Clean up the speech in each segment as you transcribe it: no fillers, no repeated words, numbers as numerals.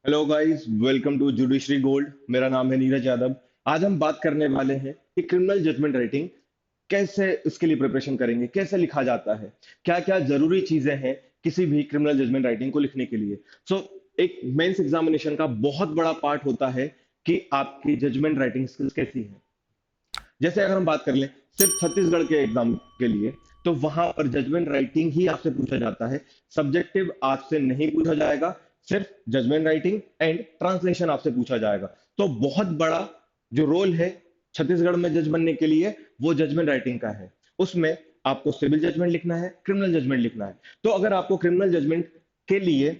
Hello guys, welcome to judiciary gold. मेरा नाम है नीरज यादव। आज हम बात करने वाले हैं कि क्रिमिनल जजमेंट राइटिंग कैसे, इसके लिए प्रिपरेशन करेंगे, कैसे लिखा जाता है, क्या क्या जरूरी चीजें हैं किसी भी क्रिमिनल जजमेंट राइटिंग को लिखने के लिए। एक मेंस एग्जामिनेशन का बहुत बड़ा पार्ट होता है कि आपकी जजमेंट राइटिंग स्किल्स कैसी है। जैसे अगर हम बात कर लें सिर्फ छत्तीसगढ़ के एग्जाम के लिए, तो वहां पर जजमेंट राइटिंग ही आपसे पूछा जाता है। सब्जेक्टिव आपसे नहीं पूछा जाएगा, सिर्फ जजमेंट राइटिंग एंड ट्रांसलेशन आपसे पूछा जाएगा। तो बहुत बड़ा जो रोल है छत्तीसगढ़ में जज बनने के लिए, वो जजमेंट राइटिंग का है। उसमें आपको सिविल जजमेंट लिखना है, क्रिमिनल जजमेंट लिखना है। तो अगर आपको क्रिमिनल जजमेंट के लिए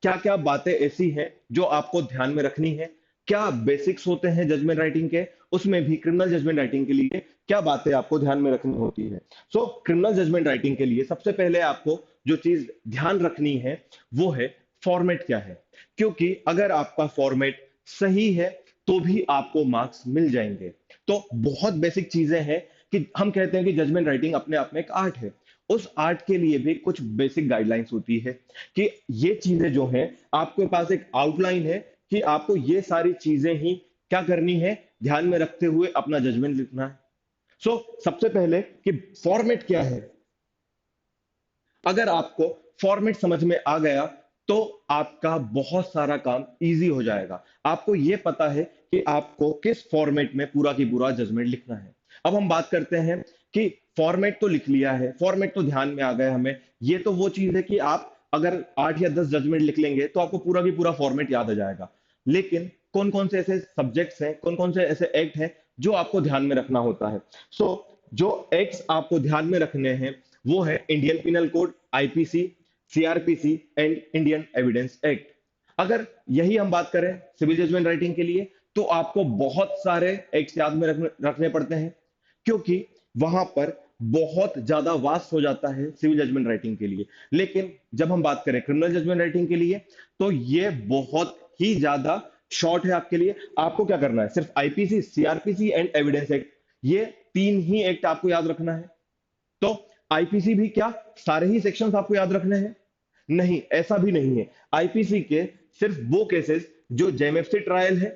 क्या क्या बातें ऐसी हैं जो आपको ध्यान में रखनी है, क्या बेसिक्स होते हैं जजमेंट राइटिंग के, उसमें भी क्रिमिनल जजमेंट राइटिंग के लिए क्या बातें आपको ध्यान में रखनी होती है। क्रिमिनल जजमेंट राइटिंग के लिए सबसे पहले आपको जो चीज ध्यान रखनी है वो है फॉर्मेट क्या है। क्योंकि अगर आपका फॉर्मेट सही है तो भी आपको मार्क्स मिल जाएंगे। तो बहुत बेसिक चीजें हैं कि हम कहते हैं कि जजमेंट राइटिंग अपने आप में एक आर्ट है। उस आर्ट के लिए भी कुछ बेसिक गाइडलाइंस होती है कि ये चीजें जो हैं, आपके पास एक आउटलाइन है कि आपको ये सारी चीजें ही क्या करनी है, ध्यान में रखते हुए अपना जजमेंट लिखना है। सबसे पहले कि फॉर्मेट क्या है। अगर आपको फॉर्मेट समझ में आ गया तो आपका बहुत सारा काम इजी हो जाएगा। आपको यह पता है कि आपको किस फॉर्मेट में पूरा की पूरा जजमेंट लिखना है। अब हम बात करते हैं कि फॉर्मेट तो लिख लिया है, फॉर्मेट तो ध्यान में आ गया हमें। ये तो वो चीज है कि आप अगर 8 या 10 जजमेंट लिख लेंगे तो आपको पूरा की पूरा फॉर्मेट याद आ जाएगा। लेकिन कौन कौन से ऐसे सब्जेक्ट्स हैं, कौन कौन से ऐसे एक्ट हैं जो आपको ध्यान में रखना होता है। सो जो एक्ट्स आपको ध्यान में रखने हैं वो है Indian penal code, IPC, CrPC and Indian evidence act. अगर यही हम बात करें सिविल जजमेंट राइटिंग के लिए, तो आपको बहुत सारे एक्ट याद में रखने पड़ते हैं, क्योंकि वहां पर बहुत ज्यादा वास्ट हो जाता है सिविल जजमेंट राइटिंग के लिए। लेकिन जब हम बात करें क्रिमिनल जजमेंट राइटिंग के लिए, तो ये बहुत ही ज्यादा शॉर्ट है आपके लिए। आपको क्या करना है, सिर्फ IPC, CrPC and evidence act, ये तीन ही एक्ट आपको याद रखना है। तो आईपीसी भी क्या सारे ही सेक्शंस आपको याद रखने हैं? नहीं, ऐसा भी नहीं है। आईपीसी के सिर्फ वो केसेस जो जेएमएफसी ट्रायल है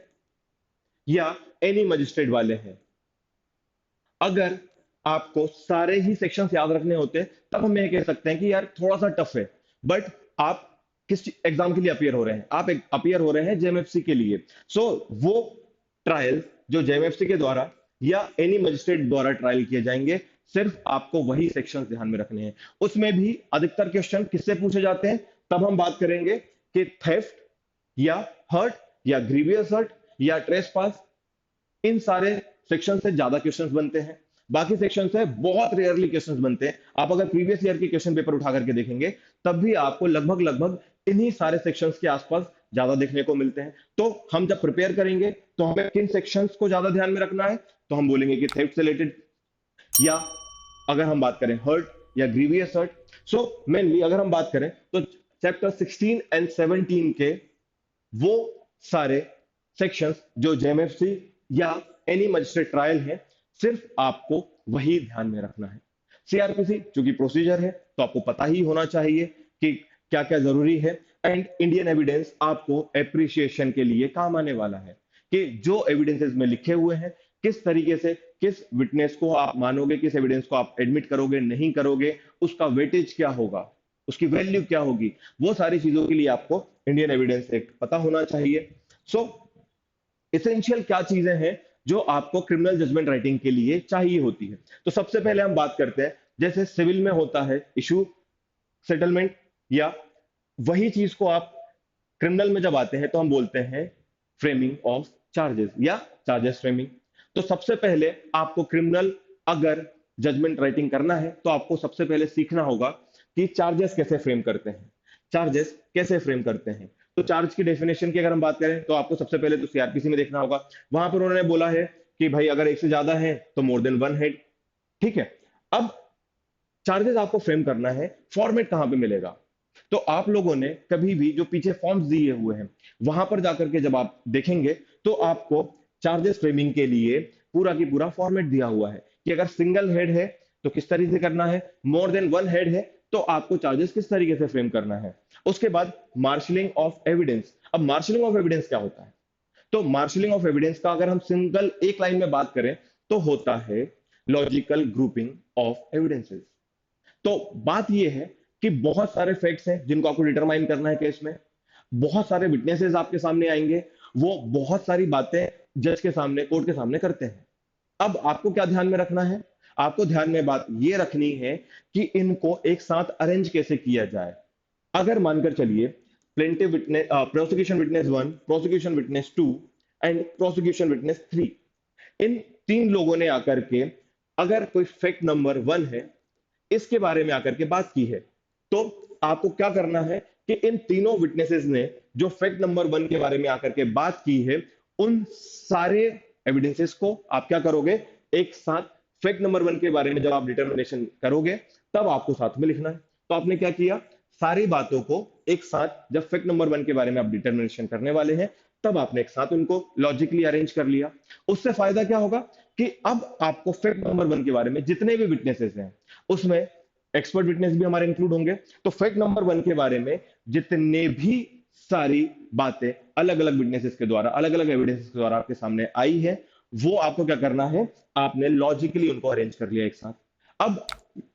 या एनी मजिस्ट्रेट वाले हैं। अगर आपको सारे ही सेक्शंस याद रखने होते तब हम ये कह सकते हैं कि यार थोड़ा सा टफ है। बट आप किस एग्जाम के लिए अपियर हो रहे हैं? आप अपियर हो रहे हैं जेएमएफसी के लिए। वो ट्रायल जो जेएमएफसी के द्वारा या एनी मजिस्ट्रेट द्वारा ट्रायल किए जाएंगे, सिर्फ आपको वही सेक्शंस ध्यान में रखने हैं। उसमें भी अधिकतर क्वेश्चन किससे पूछे जाते हैं, तब हम बात करेंगे कि थेफ्ट या हर्ट या ग्रीवियस हर्ट या ट्रेसपास, इन सारे सेक्शन से ज्यादा क्वेश्चंस बनते हैं। बाकी सेक्शन से बहुत रेयरली क्वेश्चंस बनते हैं। आप अगर प्रीवियस ईयर के क्वेश्चन पेपर उठा करके देखेंगे तब भी आपको लगभग लगभग इन्हीं सारे सेक्शंस के आसपास ज्यादा देखने को मिलते हैं। तो हम जब प्रिपेयर करेंगे तो हमें किन सेक्शंस को ज्यादा ध्यान में रखना है, तो हम बोलेंगे कि थेफ्ट से रिलेटेड, या अगर हम बात करें हर्ट या ग्रीवियस हर्ट। मेनली अगर हम बात करें तो चैप्टर 16 एंड 17 के वो सारे सेक्शंस जो जेएमएफसी या एनी मजिस्ट्रेट ट्रायल है, सिर्फ आपको वही ध्यान में रखना है। सीआरपीसी चूंकि प्रोसीजर है तो आपको पता ही होना चाहिए कि क्या क्या जरूरी है। एंड इंडियन एविडेंस आपको एप्रिसिएशन के लिए काम आने वाला है कि जो एविडेंसेस में लिखे हुए हैं, किस तरीके से किस विटनेस को आप मानोगे, किस एविडेंस को आप एडमिट करोगे, नहीं करोगे, उसका वेटेज क्या होगा, उसकी वैल्यू क्या होगी, वो सारी चीजों के लिए आपको इंडियन एविडेंस एक्ट पता होना चाहिए। सो इसेंशियल क्या चीजें हैं जो आपको क्रिमिनल जजमेंट राइटिंग के लिए चाहिए होती है। तो सबसे पहले हम बात करते हैं, जैसे सिविल में होता है इशू सेटलमेंट, या वही चीज को आप क्रिमिनल में जब आते हैं तो हम बोलते हैं फ्रेमिंग ऑफ चार्जेस या चार्जेस फ्रेमिंग। तो सबसे पहले आपको क्रिमिनल अगर जजमेंट राइटिंग करना है तो आपको सबसे पहले सीखना होगा कि चार्जेस कैसे फ्रेम करते हैं। चार्जेस कैसे फ्रेम करते हैं, तो चार्ज की डेफिनेशन की अगर हम बात करें तो आपको सबसे पहले तो सीआरपीसी में देखना होगा। वहां पर उन्होंने बोला है कि भाई अगर एक से ज्यादा है तो मोर देन वन हेड। ठीक है। अब चार्जेस आपको फ्रेम करना है, फॉर्मेट कहां पे मिलेगा? तो आप लोगों ने कभी भी जो पीछे फॉर्म्स दिए हुए हैं वहां पर जाकर के जब आप देखेंगे तो आपको चार्जेस फ्रेमिंग के लिए पूरा की पूरा फॉर्मेट दिया हुआ है कि अगर सिंगल हेड है तो किस तरीके से करना है, मोर देन वन हेड है तो आपको चार्जेस किस तरीके से फ्रेम करना है। उसके बाद मार्शलिंग ऑफ एविडेंस। अब मार्शलिंग ऑफ एविडेंस क्या होता है? तो मार्शलिंग ऑफ एविडेंस का अगर हम सिंगल एक लाइन में बात करें तो होता है लॉजिकल ग्रुपिंग ऑफ एविडेंसेस। तो बात यह है कि बहुत सारे फैक्ट्स हैं जिनको आपको डिटरमाइन करना है केस में, बहुत सारे विटनेसेस आपके सामने आएंगे, वो बहुत सारी बातें जज के सामने, कोर्ट के सामने करते हैं। अब आपको क्या ध्यान में रखना है? आपको ध्यान में बात ये रखनी है कि इनको एक साथ अरेंज कैसे किया जाए। अगर मानकर चलिए plaintiff witness, prosecution witness 1, prosecution witness 2 and prosecution witness 3, इन तीन लोगों ने आकर के अगर कोई फैक्ट नंबर 1 है इसके बारे में आकर के बात की है, तो आपको क्या करना है कि इन तीनों विटनेसेस ने जो फैक्ट नंबर 1 के बारे में आकर के बात की है, उन सारे एविडेंसेस को आप क्या करोगे, एक साथ फैक्ट नंबर 1 के बारे में जब आप डिटर्मिनेशन करोगे तब आपको साथ में लिखना है। तो आपने क्या किया, सारी बातों को एक साथ जब फैक्ट नंबर 1 के बारे में आप डिटर्मिनेशन करने वाले हैं तब आपने एक साथ उनको लॉजिकली अरेंज कर लिया। उससे फायदा क्या होगा कि अब आपको फैक्ट नंबर 1 के बारे में जितने भी विटनेसेस हैं उसमें एक्सपर्ट विटनेस भी हमारे इंक्लूड होंगे। तो फैक्ट नंबर 1 के बारे में जितने भी सारी बातें अलग अलग विटनेसेस के द्वारा, अलग अलग एविडेंसेस के द्वारा आपके सामने आई है, वो आपको क्या करना है, आपने लॉजिकली उनको अरेंज कर लिया एक साथ। अब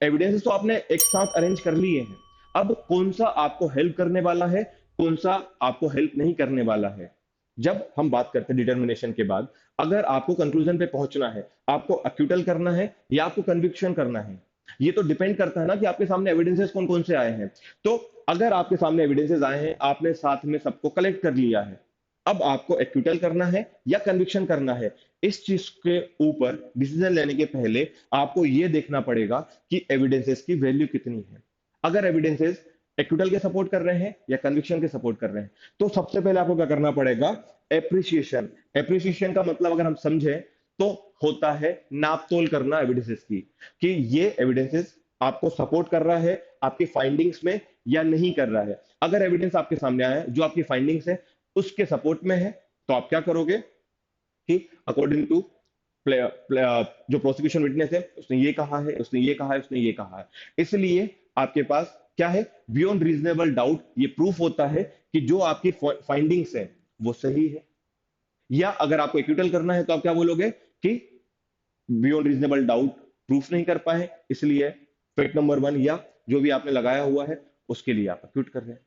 एविडेंसेस तो आपने एक साथ अरेंज कर लिए हैं, अब कौन सा आपको हेल्प करने वाला है, कौन सा आपको हेल्प नहीं करने वाला है। जब हम बात करते हैं डिटर्मिनेशन के बाद, अगर आपको कंक्लूजन पे पहुंचना है, आपको अक्यूटल करना है या आपको कन्विक्शन करना है, ये तो डिपेंड करता है ना कि आपके सामने एविडेंसेस कौन कौन से आए हैं। तो अगर आपके सामने एविडेंसेस आए हैं, आपने साथ में सबको कलेक्ट कर लिया है, अब आपको एक्विटल करना है या कन्विक्शन करना है। इस चीज के ऊपर डिसीजन लेने के पहले आपको यह देखना पड़ेगा कि एविडेंसेस की वैल्यू कितनी है। अगर एविडेंसेस एक्विटल के सपोर्ट कर रहे हैं या कन्विक्शन के सपोर्ट कर रहे हैं, तो सबसे पहले आपको क्या करना पड़ेगा, एप्रिसिएशन। एप्रिसिएशन का मतलब अगर हम समझें तो होता है नापतोल करना एविडेंसेस की, कि ये एविडेंसेस आपको सपोर्ट कर रहा है आपकी फाइंडिंग्स में या नहीं कर रहा है। अगर एविडेंस आपके सामने आया है जो आपकी फाइंडिंग्स है उसके सपोर्ट में है, तो आप क्या करोगे कि अकॉर्डिंग टू जो प्रोसिक्यूशन विटनेस है उसने ये कहा है, उसने ये कहा है, उसने ये कहा है, इसलिए आपके पास क्या है, बियॉन्ड रीजनेबल डाउट ये प्रूफ होता है कि जो आपकी फाइंडिंग्स है वो सही है। या अगर आपको एक्विटल करना है तो आप क्या बोलोगे कि बियॉन्ड रीजनेबल डाउट प्रूफ नहीं कर पाए, इसलिए फैक्ट नंबर 1 या जो भी आपने लगाया हुआ है उसके लिए आप एक्विट कर रहे हैं।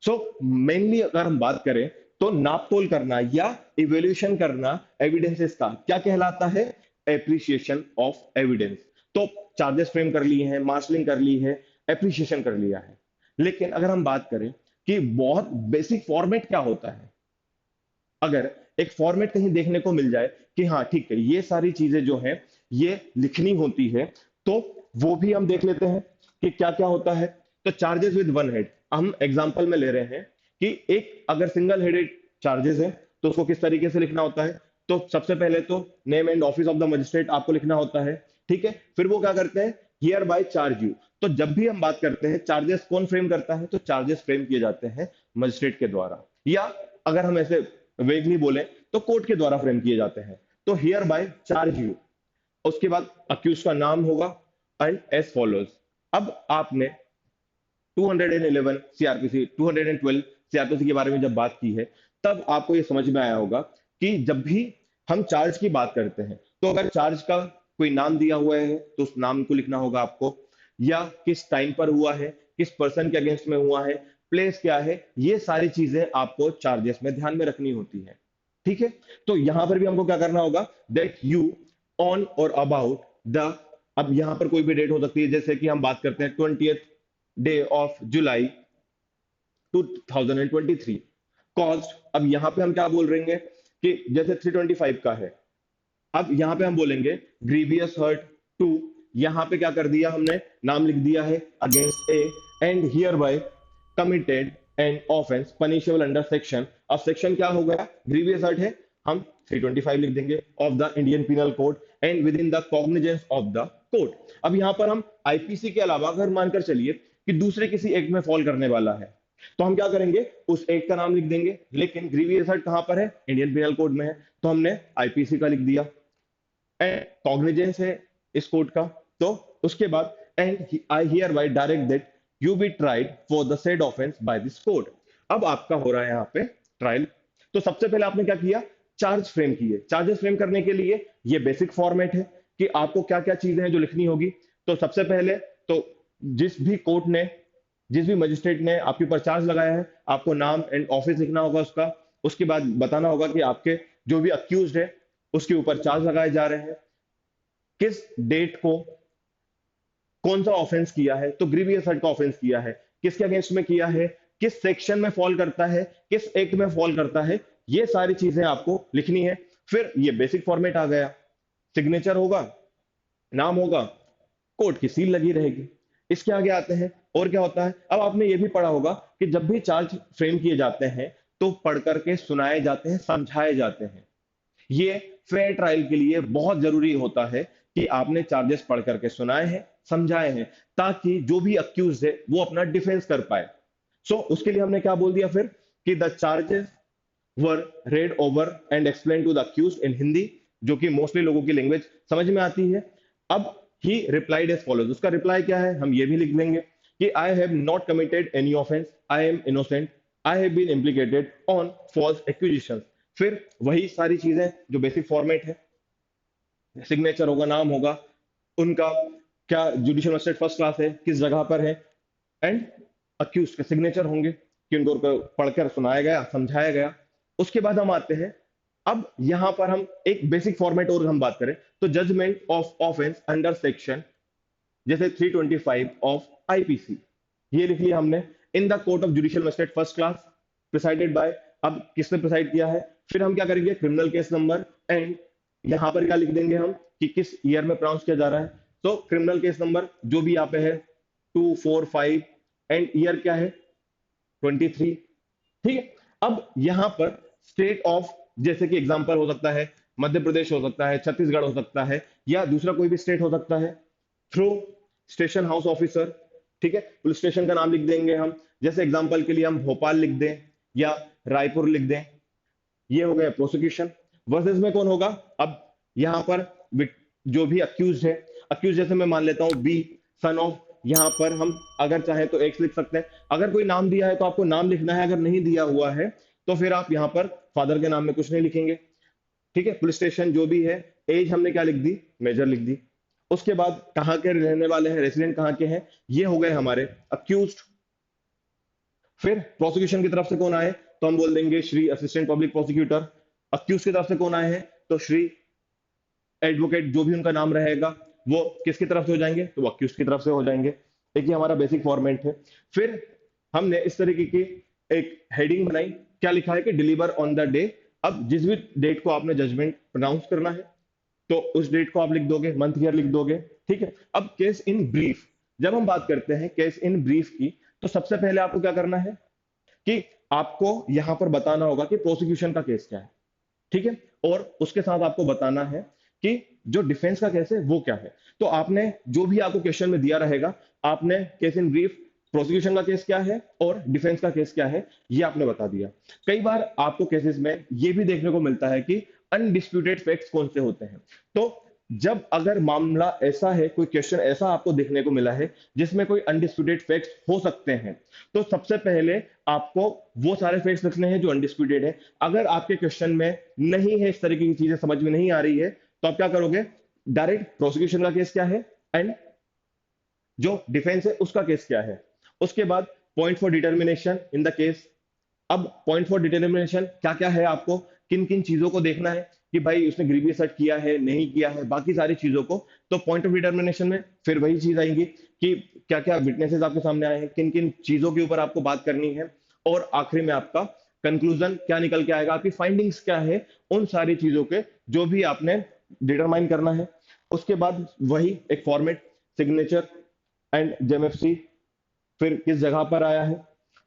सो मेनली अगर हम बात करें तो नापतोल करना या इवेल्यूशन करना एविडेंसेस का क्या कहलाता है, एप्रिसिएशन ऑफ एविडेंस। तो चार्जेस फ्रेम कर लिए हैं, मार्शलिंग कर ली है, एप्रिसिएशन कर लिया है, लेकिन अगर हम बात करें कि बहुत बेसिक फॉर्मेट क्या होता है, अगर एक फॉर्मेट कहीं देखने को मिल जाए कि हाँ ठीक है ये सारी चीजें जो है ये लिखनी होती है, तो वो भी हम देख लेते हैं कि क्या क्या होता है। तो चार्जेस विद वन हेड, हम एग्जांपल में ले रहे हैं कि एक अगर सिंगल हेडेड चार्जेस है तो उसको किस तरीके से लिखना होता है। तो सबसे पहले तो name and office of the magistrate आपको लिखना होता है, ठीक है। फिर वो क्या करते हैं, हियर बाय चार्ज यू। तो जब भी हम बात करते हैं चार्जेस कौन फ्रेम करता है, तो चार्जेस फ्रेम किए जाते हैं मजिस्ट्रेट के द्वारा, या अगर हम ऐसे वेगली बोले तो कोर्ट के द्वारा फ्रेम किए जाते हैं। तो हियर बाय चार्ज यू, उसके बाद अक्यूज का नाम होगा एंड एज फॉलोज। अब आपने 211 सीआरपीसी 212 सीआरपीसी के बारे में जब बात की है तब आपको ये समझ में आया होगा कि जब भी हम चार्ज की बात करते हैं तो अगर चार्ज का कोई नाम दिया हुआ है तो उस नाम को लिखना होगा आपको, या किस टाइम पर हुआ है, किस पर्सन के अगेंस्ट में हुआ है, प्लेस क्या है, ये सारी चीजें आपको चार्जेस में ध्यान में रखनी होती है, ठीक है। तो यहां पर भी हमको क्या करना होगा, दैट यू ऑन और अबाउट द, अब यहां पर कोई भी डेट हो सकती है, जैसे कि हम बात करते हैं 20th day of July 2023 cost. अब यहां पे हम क्या बोल रहे हैं कि जैसे 325 का है, अब यहां पे हम बोलेंगे ग्रीवियस हर्ट टू, यहां पे क्या कर दिया हमने, नाम लिख दिया है against A, and here bye committed and offence punishable under section. अब सेक्शन क्या हो गया, ग्रीवियस हर्ट है, हम 325 लिख देंगे of the Indian penal code and with in the cognizance of the code. अब यहां पर हम आईपीसी के अलावा अगर मानकर चलिए कि दूसरे किसी एक्ट में फॉल करने वाला है तो हम क्या करेंगे, उस एक्ट का नाम लिख देंगे, लेकिन ग्रीवियस हर्ट कहां पर है, इंडियन पिनल कोड में है, तो हमने आईपीसी का लिख दिया, एंड कॉग्निजेंस है इस कोड का, तो उसके बाद and I hereby direct that you be tried for the said offence by this court. अब आपका हो रहा है यहाँ पे ट्रायल। तो सबसे पहले आपने क्या किया, चार्ज फ्रेम किए। चार्जेस फ्रेम करने के लिए ये बेसिक फॉर्मेट है कि आपको क्या क्या चीजें हैं जो लिखनी होगी। तो सबसे पहले तो जिस भी कोर्ट ने, जिस भी मजिस्ट्रेट ने आपके ऊपर चार्ज लगाया है, आपको नाम एंड ऑफिस लिखना होगा उसका। उसके बाद बताना होगा कि आपके जो भी अक्यूज है उसके ऊपर चार्ज लगाए जा रहे हैं, किस डेट को कौन सा ऑफेंस किया है, तो ग्रीवियस हर्ट का ऑफेंस किया है, किसके अगेंस्ट में किया है, किस सेक्शन में फॉल करता है, किस एक्ट में फॉल करता है, ये सारी चीजें आपको लिखनी है। फिर ये बेसिक फॉर्मेट आ गया, सिग्नेचर होगा, नाम होगा, कोर्ट की सील लगी रहेगी। इसके आगे आते हैं और क्या होता है। अब आपने ये भी पढ़ा होगा कि जब भी चार्ज फ्रेम किए जाते हैं तो पढ़ करके सुनाए जाते हैं, समझाए जाते हैं। ये फेयर ट्रायल के लिए बहुत जरूरी होता है कि आपने चार्जेस पढ़ करके सुनाए हैं, समझाए हैं, ताकि जो भी अक्यूज है वो अपना डिफेंस कर पाए। उसके लिए हमने क्या बोल दिया फिर कि the charges were read over and explain to the accused in Hindi, जो कि मोस्टली लोगों की लैंग्वेज समझ में आती है। अब ही रिप्लाइड एज फॉलोज, उसका रिप्लाई क्या है हम ये भी लिख देंगे कि I have not committed any offence, I am innocent, I have been implicated on false accusation. फिर वही सारी चीजें जो बेसिक फॉर्मेट है, सिग्नेचर होगा, नाम होगा, उनका क्या जुडिशियल मजिस्ट्रेट फर्स्ट क्लास है, किस जगह पर है, एंड अक्यूज के सिग्नेचर होंगे कि उनको पढ़कर सुनाया गया, समझाया गया। उसके बाद हम आते हैं, अब यहां पर हम एक बेसिक फॉर्मेट और हम बात करें तो judgment of offence under section जैसे 325 ऑफ आईपीसी, ये लिख लिया हमने। In the court of judicial magistrate first class presided by, अब किसने प्रिसाइड किया है। फिर हम क्या करेंगे, क्रिमिनल केस नंबर, एंड यहां पर क्या लिख देंगे हम कि किस ईयर में प्रोनाउंस किया जा रहा है। तो क्रिमिनल केस नंबर जो भी यहाँ पे है 245 एंड ईयर क्या है 23। ठीक है। अब यहां पर स्टेट ऑफ, जैसे कि एग्जांपल हो सकता है मध्य प्रदेश हो सकता है, छत्तीसगढ़ हो सकता है, या दूसरा कोई भी स्टेट हो सकता है, थ्रू स्टेशन हाउस ऑफिसर। ठीक है, पुलिस स्टेशन का नाम लिख देंगे हम, जैसे एग्जांपल के लिए हम भोपाल लिख दें या रायपुर लिख दें। ये हो गया प्रोसिक्यूशन। वर्सेस में कौन होगा, अब यहां पर जो भी अक्यूज है, अक्यूज जैसे मैं मान लेता हूं बी सन ऑफ, यहां पर हम अगर चाहे तो एक्स लिख सकते हैं। अगर कोई नाम दिया है तो आपको नाम लिखना है, अगर नहीं दिया हुआ है तो फिर आप यहां पर फादर के नाम में कुछ नहीं लिखेंगे। ठीक है, पुलिस स्टेशन जो भी है, एज हमने क्या लिख दी, मेजर लिख दी। उसके बाद कहां के रहने वाले हैं, रेसिडेंट कहां के हैं, ये हो गए हमारे अक्यूज्ड। फिर प्रोसिक्यूशन की तरफ से कौन आए तो हम बोल देंगे Shri assistant public prosecutor. Accused की तरफ से कौन आए हैं तो श्री एडवोकेट, जो भी उनका नाम रहेगा वो किसकी तरफ से हो जाएंगे, तो वो अक्यूज की तरफ से हो जाएंगे। एक ही हमारा बेसिक फॉर्मेट है। फिर हमने इस तरीके की एक हेडिंग बनाई, क्या लिखा है कि डिलीवर ऑन द डे। अब जिस भी डेट को आपने जजमेंट प्रोनाउंस करना है तो उस डेट को आप लिख दोगे, मंथ ईयर लिख दोगे। ठीक है। अब केस इन ब्रीफ, जब हम बात करते हैं केस इन ब्रीफ की, तो सबसे पहले आपको क्या करना है कि आपको यहां पर बताना होगा कि प्रोसिक्यूशन का केस क्या है। ठीक है, और उसके साथ आपको बताना है कि जो डिफेंस का केस है वो क्या है। तो आपने जो भी आपको क्वेश्चन में दिया रहेगा, आपने केस इन ब्रीफ, प्रोसिक्यूशन का केस क्या है और डिफेंस का केस क्या है, ये आपने बता दिया। कई बार आपको केसेस में ये भी देखने को मिलता है कि अनडिस्प्यूटेड फैक्ट्स कौन से होते हैं। तो जब अगर मामला ऐसा है, कोई क्वेश्चन ऐसा आपको देखने को मिला है जिसमें कोई अनडिस्प्यूटेड फैक्ट्स हो सकते हैं, तो सबसे पहले आपको वो सारे फैक्ट्स लिखने हैं जो अनडिस्प्यूटेड है। अगर आपके क्वेश्चन में नहीं है, इस तरीके की चीजें समझ में नहीं आ रही है, तो आप क्या करोगे, डायरेक्ट प्रोसिक्यूशन का केस क्या है एंड जो डिफेंस है उसका केस क्या है। उसके बाद point for determination in the case. अब पॉइंट फॉर डिटर्मिनेशन क्या क्या है, आपको किन किन चीजों को देखना है कि भाई उसने ग्रीवियस हर्ट किया है नहीं किया है, बाकी सारी चीजों को। तो पॉइंट ऑफ डिटर्मिनेशन में फिर वही चीज आएंगी कि क्या क्या विटनेसेस आपके सामने आए हैं, किन किन चीजों के ऊपर आपको बात करनी है, और आखिरी में आपका कंक्लूजन क्या निकल के आएगा, आपकी फाइंडिंग्स क्या है, उन सारी चीजों के जो भी आपने डिटरमाइन करना है। उसके बाद वही एक फॉर्मेट, सिग्नेचर एंड जेएमएफसी, फिर किस जगह पर आया है।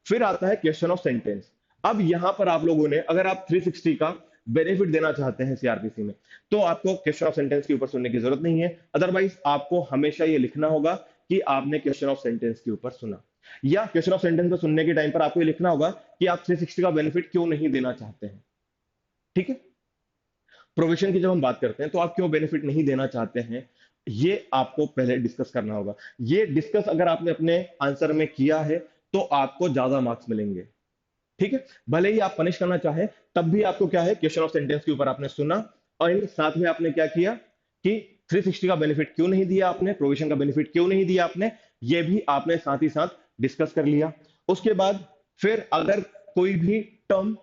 फिर आता है क्वेश्चन ऑफ सेंटेंस। अब यहां पर आप लोगों ने, अगर आप 360 का बेनिफिट देना चाहते हैं सीआरपीसी में, तो आपको क्वेश्चन ऑफ सेंटेंस के ऊपर सुनने की जरूरत नहीं है। अदरवाइज आपको हमेशा ये लिखना होगा कि आपने क्वेश्चन ऑफ सेंटेंस के ऊपर सुना, या क्वेश्चन ऑफ सेंटेंस को सुनने के टाइम पर आपको ये लिखना होगा कि आप 360 का बेनिफिट क्यों नहीं देना चाहते हैं। ठीक है, प्रोविजन की जब हम बात करते हैं तो आप क्यों बेनिफिट नहीं देना चाहते हैं, ये आपको पहले डिस्कस करना होगा। ये डिस्कस अगर आपने अपने आंसर में किया है तो आपको ज्यादा मार्क्स मिलेंगे। ठीक है, भले ही आप पनिश करना चाहें तब भी आपको क्या है, क्वेश्चन ऑफ सेंटेंस के ऊपर आपने सुना और इन साथ में आपने क्या किया कि 360 का बेनिफिट क्यों नहीं दिया आपने, प्रोविजन का बेनिफिट क्यों नहीं दिया आपने, ये भी आपने साथ ही साथ डिस्कस कर लिया। उसके बाद फिर अगर कोई भी टर्म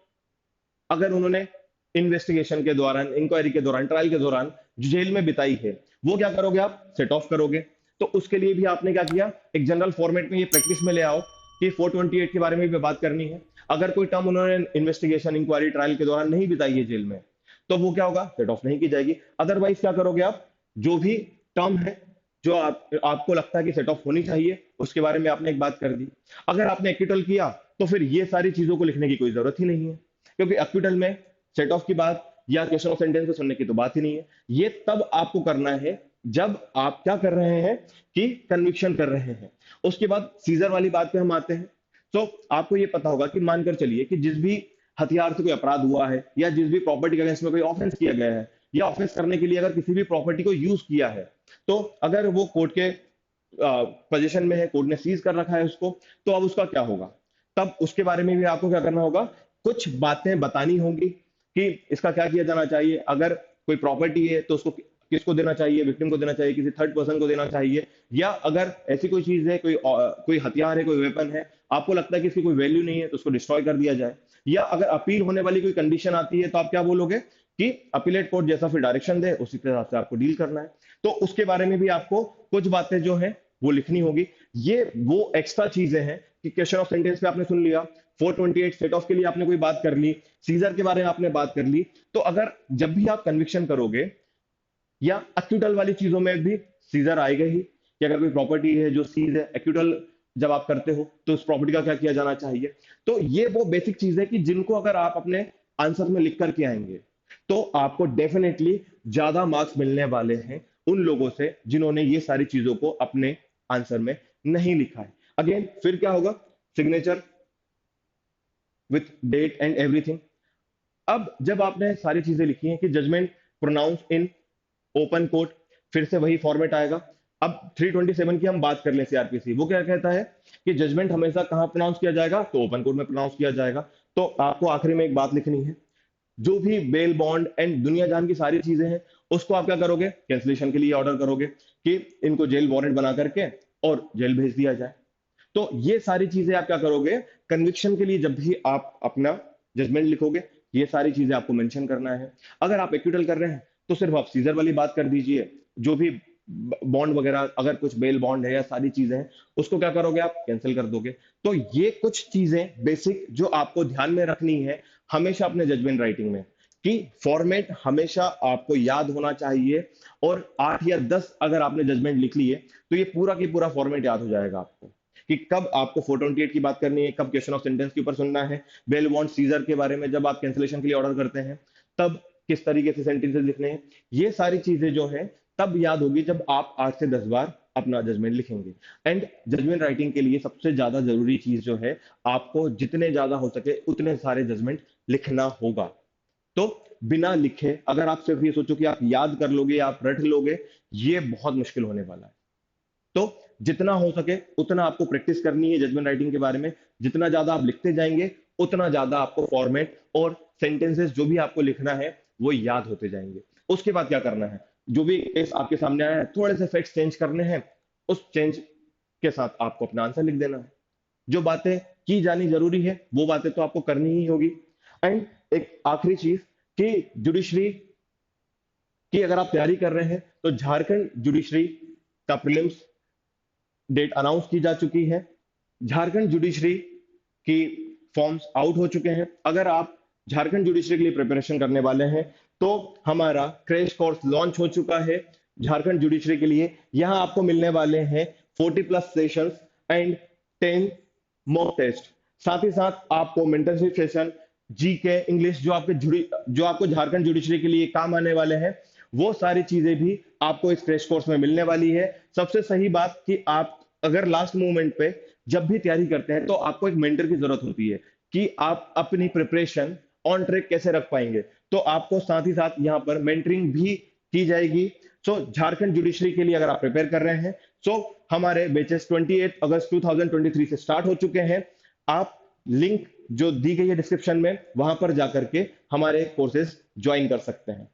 अगर उन्होंने इन्वेस्टिगेशन के दौरान, इंक्वायरी के दौरान, ट्रायल के दौरान जेल में बिताई है, वो क्या करोगे आप, सेट ऑफ करोगे। तो उसके लिए भी आपने क्या किया, एक जनरल फॉर्मेट में ये प्रैक्टिस में ले आओ कि 428 के बारे में भी बात करनी है। अगर कोई टर्म उन्होंने इन्वेस्टिगेशन, इंक्वायरी, ट्रायल के दौरान नहीं बिताई है जेल में, तो वो क्या होगा, सेट ऑफ नहीं की जाएगी। अदरवाइज क्या करोगे आप, जो भी टर्म है जो आपको लगता है कि सेट ऑफ होनी चाहिए, उसके बारे में आपने एक बात कर दी। अगर आपने एक्विटल किया तो फिर ये सारी चीजों को लिखने की कोई जरूरत ही नहीं है, क्योंकि एक्विटल में सेट ऑफ की बात या क्वेश्चन ऑफ सेंटेंस से सुनने की तो बात ही नहीं है। ये तब आपको करना है जब आप क्या कर रहे हैं कि कन्विक्शन कर रहे हैं। उसके बाद सीजर वाली बात पे हम आते हैं। तो आपको ये पता होगा कि मानकर चलिए कि जिस भी हथियार से कोई अपराध हुआ है या जिस भी प्रॉपर्टी के अगेंस्ट में कोई ऑफेंस किया गया है या ऑफेंस करने के लिए अगर किसी भी प्रॉपर्टी को यूज किया है, तो अगर वो कोर्ट के पोजीशन में है, कोर्ट ने सीज कर रखा है उसको, तो अब उसका क्या होगा, तब उसके बारे में भी आपको क्या करना होगा, कुछ बातें बतानी होंगी कि इसका क्या किया जाना चाहिए। अगर कोई प्रॉपर्टी है तो उसको किसको देना चाहिए, विक्टिम को देना चाहिए, किसी थर्ड पर्सन को देना चाहिए, या अगर ऐसी कोई चीज है, कोई हथियार है, कोई वेपन है, आपको लगता है कि इसकी कोई वैल्यू नहीं है तो उसको डिस्ट्रॉय कर दिया जाए। या अगर अपील होने वाली कोई कंडीशन आती है तो आप क्या बोलोगे कि अपीलेट कोर्ट जैसा फिर डायरेक्शन दे उसी के हिसाब से आपको डील करना है। तो उसके बारे में भी आपको कुछ बातें जो है वो लिखनी होगी। ये वो एक्स्ट्रा चीजें हैं कि क्वेश्चन ऑफ सेंटेंस पे आपने सुन लिया, 428 सेट ऑफ के लिए आपने कोई बात कर ली, सीजर के बारे में आपने बात कर ली। तो अगर जब भी आप कन्विक्शन करोगे या एक्विटल वाली चीजों में भी सीजर आएगा ही, कि अगर कोई प्रॉपर्टी है जो सीज है, एक्विटल जब आप करते हो तो उस प्रॉपर्टी का क्या किया जाना चाहिए। तो ये वो बेसिक चीज है कि जिनको अगर आप अपने आंसर में लिख करके आएंगे तो आपको डेफिनेटली ज्यादा मार्क्स मिलने वाले हैं उन लोगों से जिन्होंने ये सारी चीजों को अपने आंसर में नहीं लिखा है। अगेन फिर क्या होगा, signature with date and everything. अब जब आपने सारी चीजें लिखी हैं कि judgment pronounce in open court, फिर से वही फॉर्मेट आएगा। अब 327 की हम बात कर लें, सीआरपीसी वो क्या कहता है कि जजमेंट हमेशा कहां प्रोनाउंस किया जाएगा, तो ओपन कोर्ट में प्रोनाउंस किया जाएगा। तो आपको आखिरी में एक बात लिखनी है, जो भी बेल बॉन्ड एंड दुनिया जान की सारी चीजें हैं उसको आप क्या करोगे, कैंसिलेशन के लिए ऑर्डर करोगे कि इनको जेल वारंट बना करके और जेल भेज दिया जाए। तो ये सारी चीजें आप क्या करोगे, कन्विक्शन के लिए जब भी आप अपना जजमेंट लिखोगे ये सारी चीजें आपको मेंशन करना है। अगर आप एक्विटल कर रहे हैं तो सिर्फ आप सीजर वाली बात कर दीजिए, जो भी बॉन्ड वगैरह अगर कुछ बेल बॉन्ड है या सारी चीजें हैं उसको क्या करोगे, आप कैंसिल कर दोगे। तो ये कुछ चीजें बेसिक जो आपको ध्यान में रखनी है हमेशा अपने जजमेंट राइटिंग में, कि फॉर्मेट हमेशा आपको याद होना चाहिए। और 8 या 10 अगर आपने जजमेंट लिख लिए तो ये पूरा की पूरा फॉर्मेट याद हो जाएगा आपको, कि कब आपको 428 की बात करनी है, कब क्वेश्चन ऑफ सेंटेंस के ऊपर सुनना है, बेल बॉन्ड सीजर के बारे में जब आप कैंसिलेशन के लिए ऑर्डर करते हैं तब किस तरीके से सेंटेंसेस लिखने हैं। ये सारी चीजें जो है तब याद होगी जब आप 8 से 10 बार अपना जजमेंट लिखेंगे। एंड जजमेंट राइटिंग के लिए सबसे ज्यादा जरूरी चीज जो है, आपको जितने ज्यादा हो सके उतने सारे जजमेंट लिखना होगा। तो बिना लिखे अगर आप सिर्फ ये सोचो कि आप याद कर लोगे या आप रट लोगे, ये बहुत मुश्किल होने वाला है। तो जितना हो सके उतना आपको प्रैक्टिस करनी है जजमेंट राइटिंग के बारे में। जितना ज्यादा आप लिखते जाएंगे उतना ज्यादा आपको फॉर्मेट और सेंटेंसेस जो भी आपको लिखना है वो याद होते जाएंगे। उसके बाद क्या करना है, जो भी केस आपके सामने आया है थोड़े से फैक्ट्स चेंज करने हैं, उस चेंज के साथ आपको अपना आंसर लिख देना है। जो बातें की जानी जरूरी है वो बातें तो आपको करनी ही होगी। एंड एक आखिरी चीज कि जुडिशरी की अगर आप तैयारी कर रहे हैं तो झारखंड जुडिशरी का प्रीलिम्स डेट अनाउंस की जा चुकी है। झारखंड जुडिशरी की फॉर्म्स आउट हो चुके हैं। अगर आप झारखंड जुडिशरी के लिए प्रिपरेशन करने वाले हैं तो हमारा क्रैश कोर्स लॉन्च हो चुका है झारखंड जुडिशरी के लिए। यहां आपको मिलने वाले हैं 40 plus sessions and 10 mock test. साथ ही साथ आपको मेंटरशिप सेशन, जीके, इंग्लिश जो आपको झारखंड जुडिशरी के लिए काम आने वाले हैं, वो सारी चीजें भी आपको इस क्रैश कोर्स में मिलने वाली है। सबसे सही बात कि आप अगर लास्ट मोमेंट पे जब भी तैयारी करते हैं तो आपको एक मेंटर की जरूरत होती है कि आप अपनी प्रिपरेशन ऑन ट्रैक कैसे रख पाएंगे। तो आपको साथ ही साथ यहाँ पर मेंटरिंग भी की जाएगी। सो झारखंड जुडिशरी के लिए अगर आप प्रिपेयर कर रहे हैं, सो हमारे बेचेस 28 अगस्त 2023 से स्टार्ट हो चुके हैं। आप लिंक जो दी गई है डिस्क्रिप्शन में, वहां पर जाकर के हमारे कोर्सेज ज्वाइन कर सकते हैं।